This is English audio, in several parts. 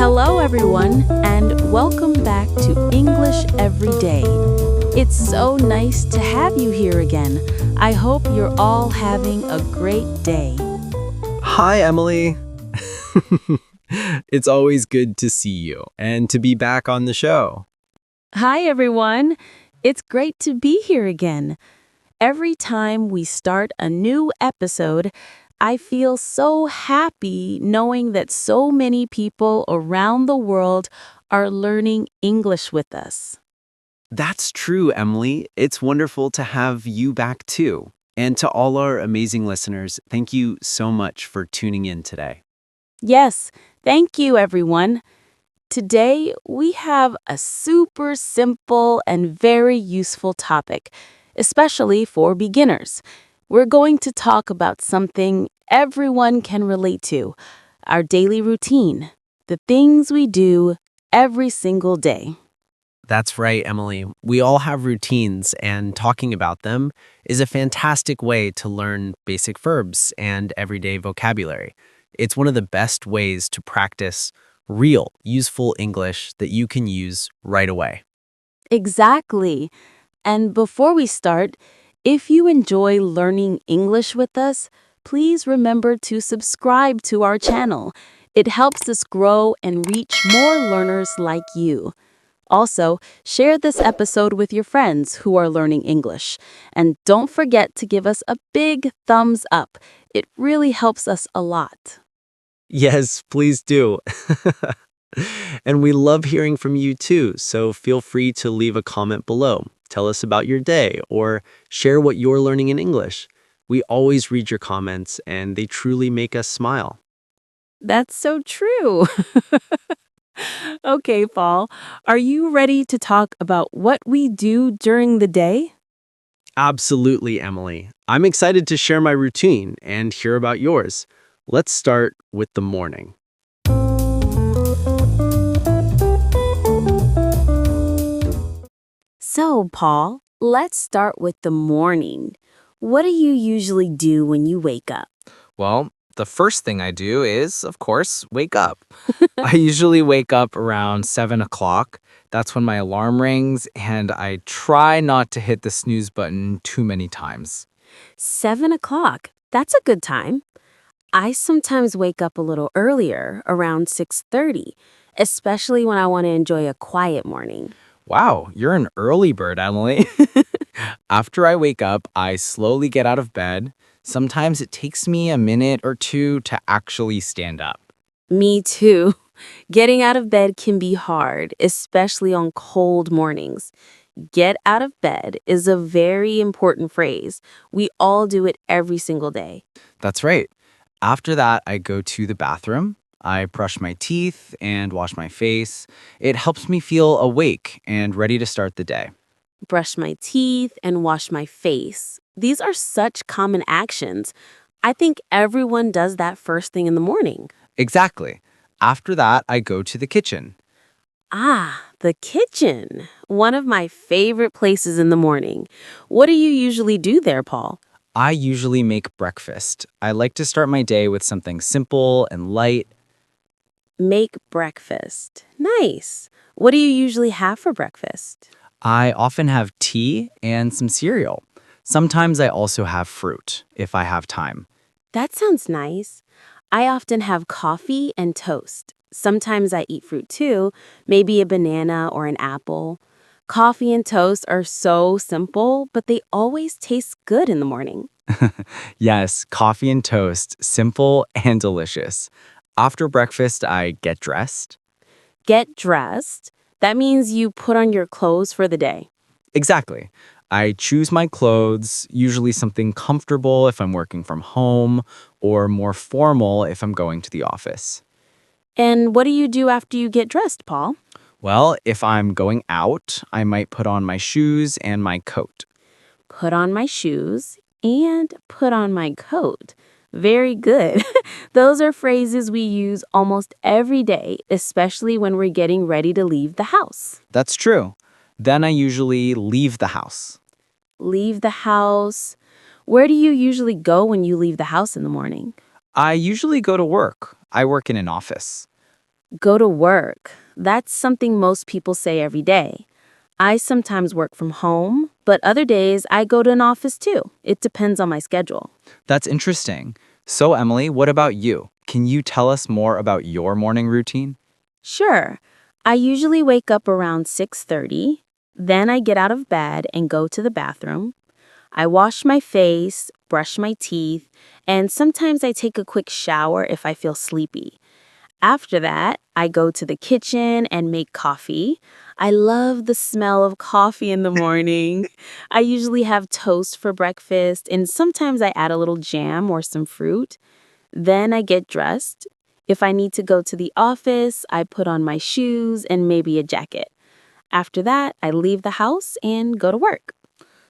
Hello, everyone, and welcome back to English Every Day. It's so nice to have you here again. I hope you're all having a great day. Hi, Emily. It's always good to see you and to be back on the show. Hi, everyone. It's great to be here again. Every time we start a new episode, I feel so happy knowing that so many people around the world are learning English with us. That's true, Emily. It's wonderful to have you back too. And to all our amazing listeners, thank you so much for tuning in today. Yes, thank you, everyone. Today, we have a super simple and very useful topic, especially for beginners. We're going to talk about something everyone can relate to, our daily routine, the things we do every single day. That's right, Emily. We all have routines, and talking about them is a fantastic way to learn basic verbs and everyday vocabulary. It's one of the best ways to practice real, useful English that you can use right away. Exactly. And before we start, if you enjoy learning English with us, please remember to subscribe to our channel. It helps us grow and reach more learners like you. Also, share this episode with your friends who are learning English. And don't forget to give us a big thumbs up. It really helps us a lot. Yes, please do. And we love hearing from you too, so feel free to leave a comment below. Tell us about your day or share what you're learning in English. We always read your comments and they truly make us smile. That's so true. Okay, Paul, are you ready to talk about what we do during the day? Absolutely, Emily. I'm excited to share my routine and hear about yours. Let's start with the morning. So, Paul, let's start with the morning. What do you usually do when you wake up? Well, the first thing I do is, of course, wake up. I usually wake up around 7 o'clock. That's when my alarm rings, and I try not to hit the snooze button too many times. 7 o'clock. That's a good time. I sometimes wake up a little earlier, around 6:30, especially when I want to enjoy a quiet morning. Wow, you're an early bird, Emily. After I wake up, I slowly get out of bed. Sometimes it takes me a minute or two to actually stand up. Me too. Getting out of bed can be hard, especially on cold mornings. Get out of bed is a very important phrase. We all do it every single day. That's right. After that, I go to the bathroom. I brush my teeth and wash my face. It helps me feel awake and ready to start the day. Brush my teeth and wash my face. These are such common actions. I think everyone does that first thing in the morning. Exactly. After that, I go to the kitchen. Ah, the kitchen. One of my favorite places in the morning. What do you usually do there, Paul? I usually make breakfast. I like to start my day with something simple and light. Make breakfast. Nice. What do you usually have for breakfast? I often have tea and some cereal. Sometimes I also have fruit, if I have time. That sounds nice. I often have coffee and toast. Sometimes I eat fruit too, maybe a banana or an apple. Coffee and toast are so simple, but they always taste good in the morning. Yes, coffee and toast, simple and delicious. After breakfast, I get dressed. Get dressed. That means you put on your clothes for the day. Exactly. I choose my clothes, usually something comfortable if I'm working from home, or more formal if I'm going to the office. And what do you do after you get dressed, Paul? Well, if I'm going out, I might put on my shoes and my coat. Put on my shoes and put on my coat. Very good. Those are phrases we use almost every day, especially when we're getting ready to leave the house. That's true. Then I usually leave the house. Leave the house. Where do you usually go when you leave the house in the morning? I usually go to work. I work in an office. Go to work. That's something most people say every day. I sometimes work from home, but other days I go to an office too. It depends on my schedule. That's interesting. So, Emily, what about you? Can you tell us more about your morning routine? Sure. I usually wake up around 6:30, then I get out of bed and go to the bathroom. I wash my face, brush my teeth, and sometimes I take a quick shower if I feel sleepy. After that, I go to the kitchen and make coffee. I love the smell of coffee in the morning. I usually have toast for breakfast, and sometimes I add a little jam or some fruit. Then I get dressed. If I need to go to the office, I put on my shoes and maybe a jacket. After that, I leave the house and go to work.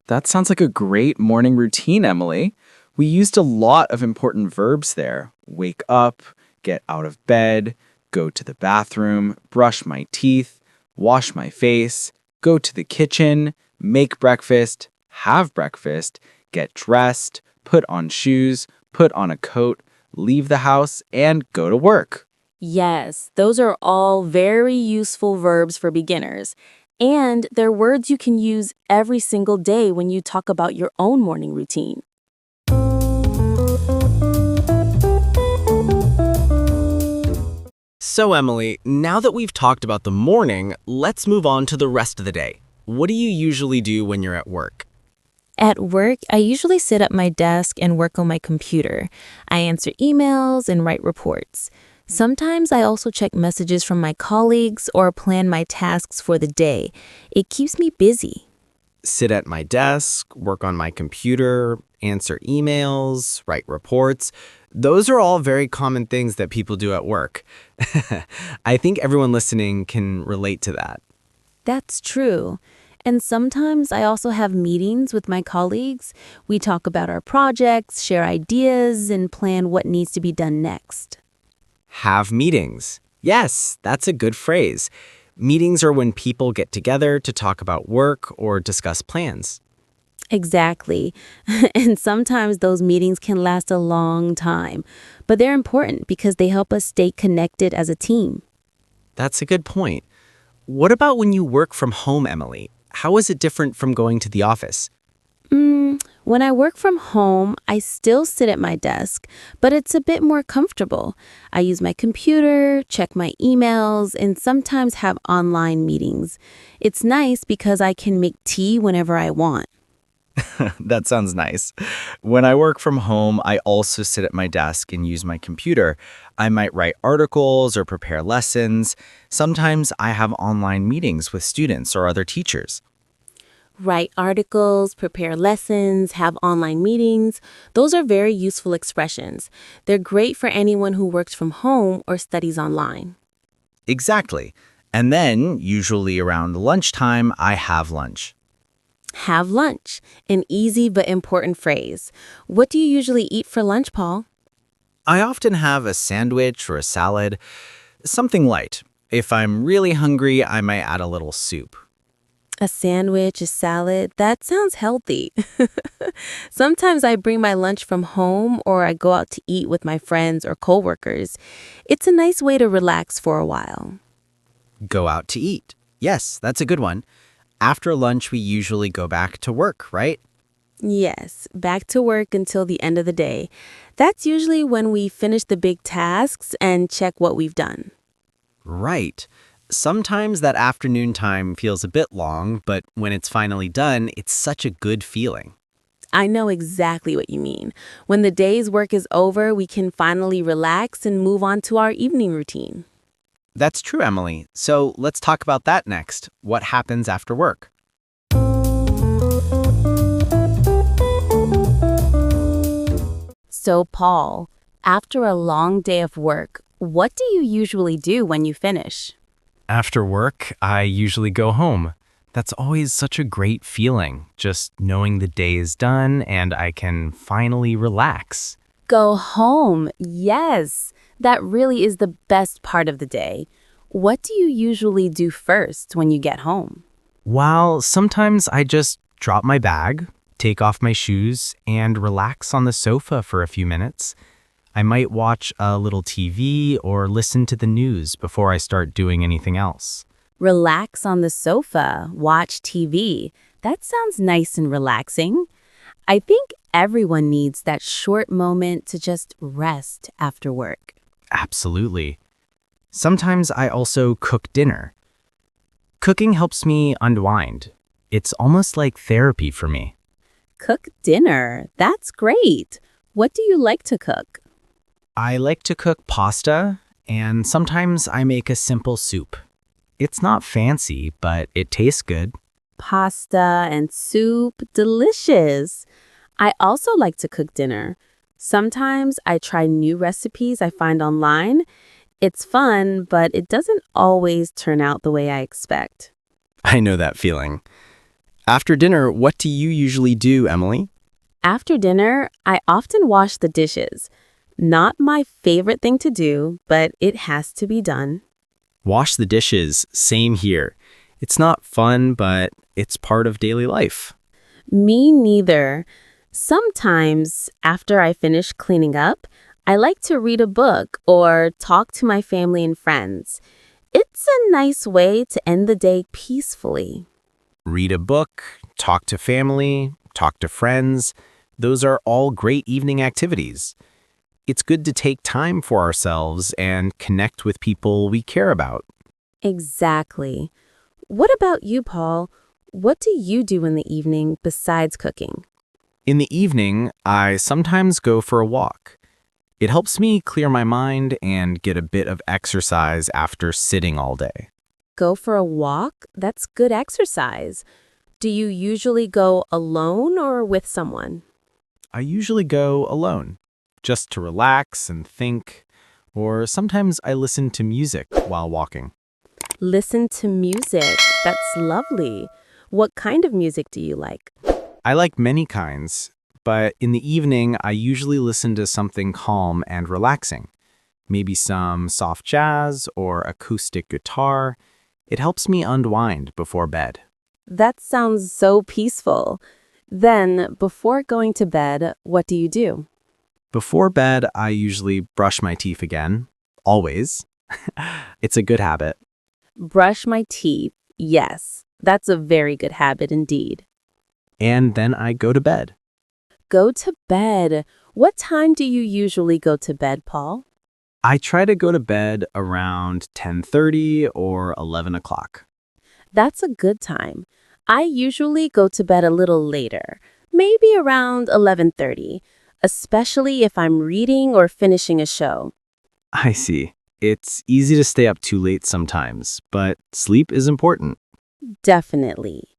That sounds like a great morning routine, Emily. We used a lot of important verbs there. Wake up, get out of bed, go to the bathroom, brush my teeth, wash my face, go to the kitchen, make breakfast, have breakfast, get dressed, put on shoes, put on a coat, leave the house, and go to work. Yes, those are all very useful verbs for beginners. And they're words you can use every single day when you talk about your own morning routine. So, Emily, now that we've talked about the morning, let's move on to the rest of the day. What do you usually do when you're at work? At work, I usually sit at my desk and work on my computer. I answer emails and write reports. Sometimes I also check messages from my colleagues or plan my tasks for the day. It keeps me busy. Sit at my desk, work on my computer, answer emails, write reports. Those are all very common things that people do at work. I think everyone listening can relate to that. That's true. And sometimes I also have meetings with my colleagues. We talk about our projects, share ideas, and plan what needs to be done next. Have meetings. Yes, that's a good phrase. Meetings are when people get together to talk about work or discuss plans. Exactly. And sometimes those meetings can last a long time, but they're important because they help us stay connected as a team. That's a good point. What about when you work from home, Emily? How is it different from going to the office? When I work from home, I still sit at my desk, but it's a bit more comfortable. I use my computer, check my emails, and sometimes have online meetings. It's nice because I can make tea whenever I want. That sounds nice. When I work from home, I also sit at my desk and use my computer. I might write articles or prepare lessons. Sometimes I have online meetings with students or other teachers. Write articles, prepare lessons, have online meetings. Those are very useful expressions. They're great for anyone who works from home or studies online. Exactly. And then, usually around lunchtime, I have lunch. Have lunch, an easy but important phrase. What do you usually eat for lunch, Paul? I often have a sandwich or a salad, something light. If I'm really hungry, I might add a little soup. A sandwich, a salad, that sounds healthy. Sometimes I bring my lunch from home or I go out to eat with my friends or coworkers. It's a nice way to relax for a while. Go out to eat. Yes, that's a good one. After lunch, we usually go back to work, right? Yes, back to work until the end of the day. That's usually when we finish the big tasks and check what we've done. Right. Sometimes that afternoon time feels a bit long, but when it's finally done, it's such a good feeling. I know exactly what you mean. When the day's work is over, we can finally relax and move on to our evening routine. That's true, Emily. So let's talk about that next. What happens after work? So, Paul, after a long day of work, what do you usually do when you finish? After work, I usually go home. That's always such a great feeling, just knowing the day is done and I can finally relax. Go home. Yes, that really is the best part of the day. What do you usually do first when you get home? While sometimes I just drop my bag, take off my shoes, and relax on the sofa for a few minutes. I might watch a little TV or listen to the news before I start doing anything else. Relax on the sofa, watch TV. That sounds nice and relaxing. I think everyone needs that short moment to just rest after work. Absolutely. Sometimes I also cook dinner. Cooking helps me unwind. It's almost like therapy for me. Cook dinner. That's great. What do you like to cook? I like to cook pasta, and sometimes I make a simple soup. It's not fancy, but it tastes good. Pasta and soup. Delicious. I also like to cook dinner. Sometimes I try new recipes I find online. It's fun, but it doesn't always turn out the way I expect. I know that feeling. After dinner, what do you usually do, Emily? After dinner, I often wash the dishes. Not my favorite thing to do, but it has to be done. Wash the dishes, same here. It's not fun, but it's part of daily life. Me neither. Sometimes, after I finish cleaning up, I like to read a book or talk to my family and friends. It's a nice way to end the day peacefully. Read a book, talk to family, talk to friends. Those are all great evening activities. It's good to take time for ourselves and connect with people we care about. Exactly. What about you, Paul? What do you do in the evening besides cooking? In the evening, I sometimes go for a walk. It helps me clear my mind and get a bit of exercise after sitting all day. Go for a walk? That's good exercise. Do you usually go alone or with someone? I usually go alone, just to relax and think, or sometimes I listen to music while walking. Listen to music. That's lovely. What kind of music do you like? I like many kinds, but in the evening, I usually listen to something calm and relaxing. Maybe some soft jazz or acoustic guitar. It helps me unwind before bed. That sounds so peaceful. Then, before going to bed, what do you do? Before bed, I usually brush my teeth again. Always. It's a good habit. Brush my teeth. Yes, that's a very good habit indeed. And then I go to bed. Go to bed. What time do you usually go to bed, Paul? I try to go to bed around 10:30 or 11 o'clock. That's a good time. I usually go to bed a little later, maybe around 11:30, especially if I'm reading or finishing a show. I see. It's easy to stay up too late sometimes, but sleep is important. Definitely.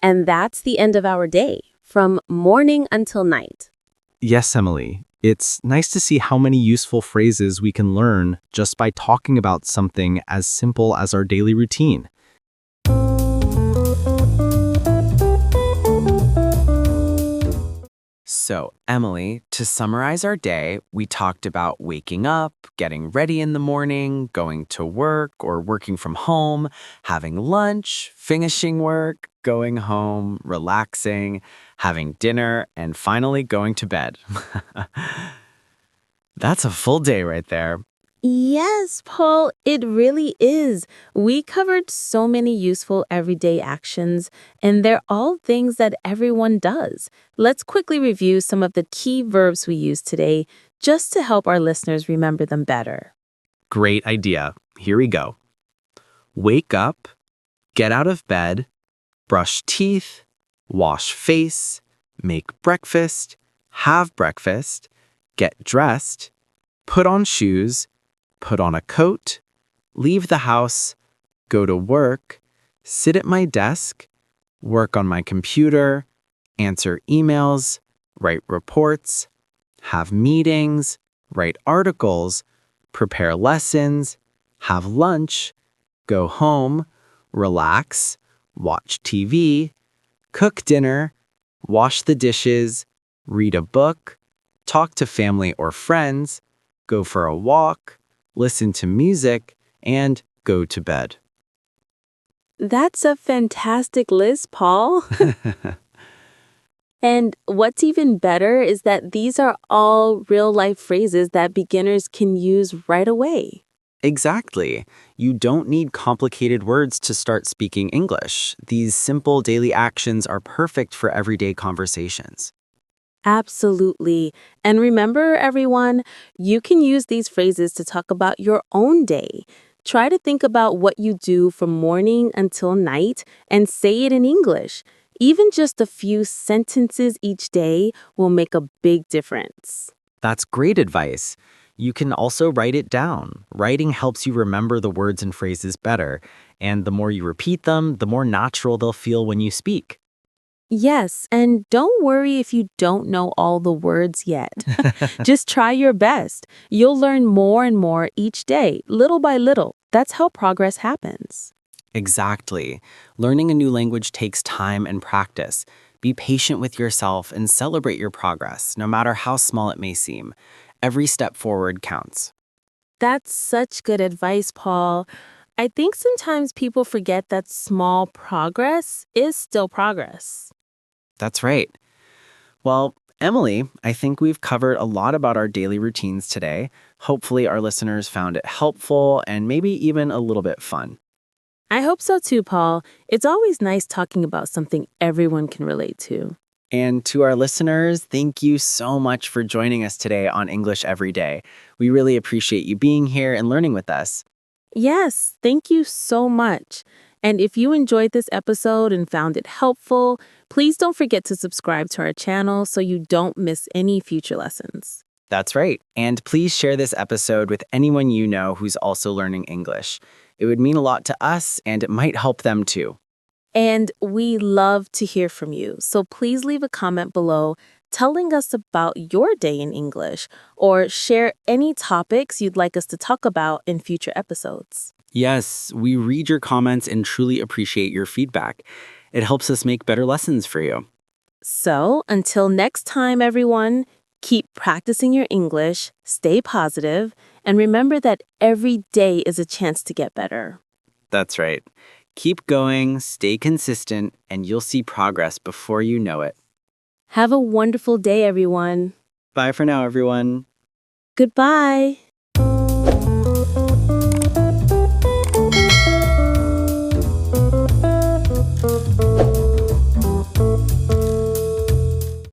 And that's the end of our day, from morning until night. Yes, Emily. It's nice to see how many useful phrases we can learn just by talking about something as simple as our daily routine. So, Emily, to summarize our day, we talked about waking up, getting ready in the morning, going to work or working from home, having lunch, finishing work, going home, relaxing, having dinner, and finally going to bed. That's a full day right there. Yes, Paul, it really is. We covered so many useful everyday actions, and they're all things that everyone does. Let's quickly review some of the key verbs we used today just to help our listeners remember them better. Great idea. Here we go. Wake up, get out of bed, brush teeth, wash face, make breakfast, have breakfast, get dressed, put on shoes, put on a coat, leave the house, go to work, sit at my desk, work on my computer, answer emails, write reports, have meetings, write articles, prepare lessons, have lunch, go home, relax, watch TV, cook dinner, wash the dishes, read a book, talk to family or friends, go for a walk, listen to music, and go to bed. That's a fantastic list, Paul. And what's even better is that these are all real-life phrases that beginners can use right away. Exactly. You don't need complicated words to start speaking English. These simple daily actions are perfect for everyday conversations. Absolutely. And remember, everyone, you can use these phrases to talk about your own day. Try to think about what you do from morning until night and say it in English. Even just a few sentences each day will make a big difference. That's great advice. You can also write it down. Writing helps you remember the words and phrases better, and the more you repeat them, the more natural they'll feel when you speak. Yes, and don't worry if you don't know all the words yet. Just try your best. You'll learn more and more each day, little by little. That's how progress happens. Exactly. Learning a new language takes time and practice. Be patient with yourself and celebrate your progress, no matter how small it may seem. Every step forward counts. That's such good advice, Paul. I think sometimes people forget that small progress is still progress. That's right. Well, Emily, I think we've covered a lot about our daily routines today. Hopefully, our listeners found it helpful and maybe even a little bit fun. I hope so too, Paul. It's always nice talking about something everyone can relate to. And to our listeners, thank you so much for joining us today on English Every Day. We really appreciate you being here and learning with us. Yes, thank you so much. And if you enjoyed this episode and found it helpful, please don't forget to subscribe to our channel so you don't miss any future lessons. That's right. And please share this episode with anyone you know who's also learning English. It would mean a lot to us, and it might help them too. And we love to hear from you, so please leave a comment below telling us about your day in English or share any topics you'd like us to talk about in future episodes. Yes, we read your comments and truly appreciate your feedback. It helps us make better lessons for you. So, until next time, everyone, keep practicing your English, stay positive, and remember that every day is a chance to get better. That's right. Keep going, stay consistent, and you'll see progress before you know it. Have a wonderful day, everyone. Bye for now, everyone. Goodbye.